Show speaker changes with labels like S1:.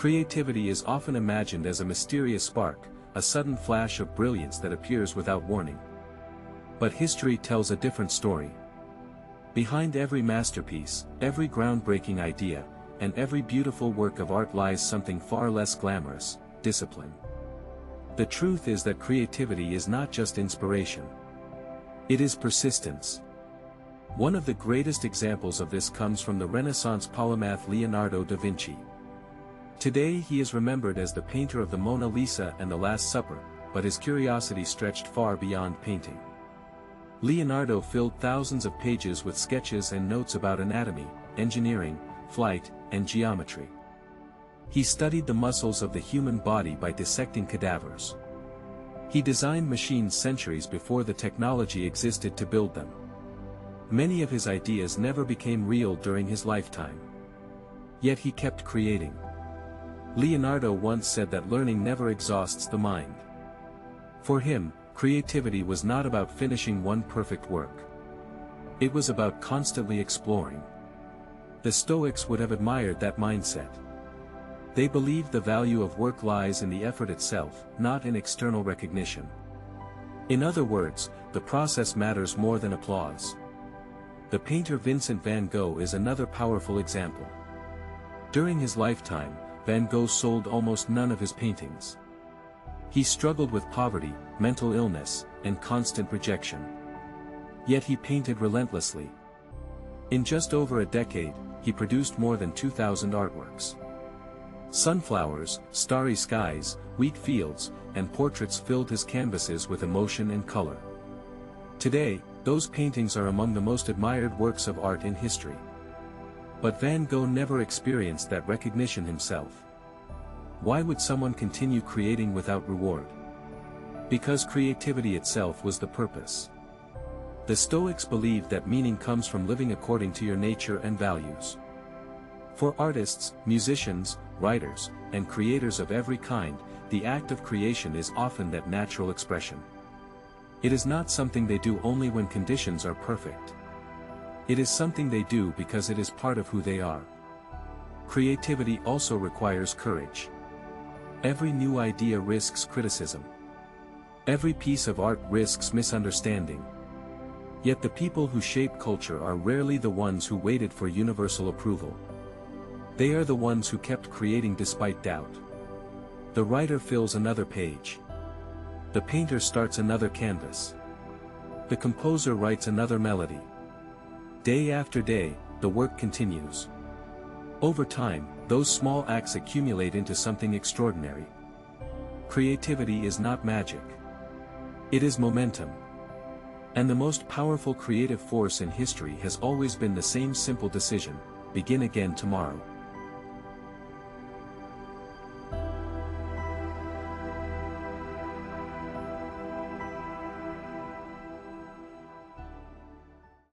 S1: Creativity is often imagined as a mysterious spark, a sudden flash of brilliance that appears without warning. But history tells a different story. Behind every masterpiece, every groundbreaking idea, and every beautiful work of art lies something far less glamorous: discipline. The truth is that creativity is not just inspiration. It is persistence. One of the greatest examples of this comes from the Renaissance polymath Leonardo da Vinci. Today he is remembered as the painter of the Mona Lisa and the Last Supper, but his curiosity stretched far beyond painting. Leonardo filled thousands of pages with sketches and notes about anatomy, engineering, flight, and geometry. He studied the muscles of the human body by dissecting cadavers. He designed machines centuries before the technology existed to build them. Many of his ideas never became real during his lifetime. Yet he kept creating. Leonardo once said that learning never exhausts the mind. For him, creativity was not about finishing one perfect work. It was about constantly exploring. The Stoics would have admired that mindset. They believed the value of work lies in the effort itself, not in external recognition. In other words, the process matters more than applause. The painter Vincent van Gogh is another powerful example. During his lifetime, Van Gogh sold almost none of his paintings. He struggled with poverty, mental illness, and constant rejection. Yet he painted relentlessly. In just over a decade, he produced more than 2,000 artworks. Sunflowers, starry skies, wheat fields, and portraits filled his canvases with emotion and color. Today, those paintings are among the most admired works of art in history. But Van Gogh never experienced that recognition himself. Why would someone continue creating without reward? Because creativity itself was the purpose. The Stoics believed that meaning comes from living according to your nature and values. For artists, musicians, writers, and creators of every kind, the act of creation is often that natural expression. It is not something they do only when conditions are perfect. It is something they do because it is part of who they are. Creativity also requires courage. Every new idea risks criticism. Every piece of art risks misunderstanding. Yet the people who shape culture are rarely the ones who waited for universal approval. They are the ones who kept creating despite doubt. The writer fills another page. The painter starts another canvas. The composer writes another melody. Day after day, the work continues. Over time, those small acts accumulate into something extraordinary. Creativity is not magic. It is momentum. And the most powerful creative force in history has always been the same simple decision: begin again tomorrow.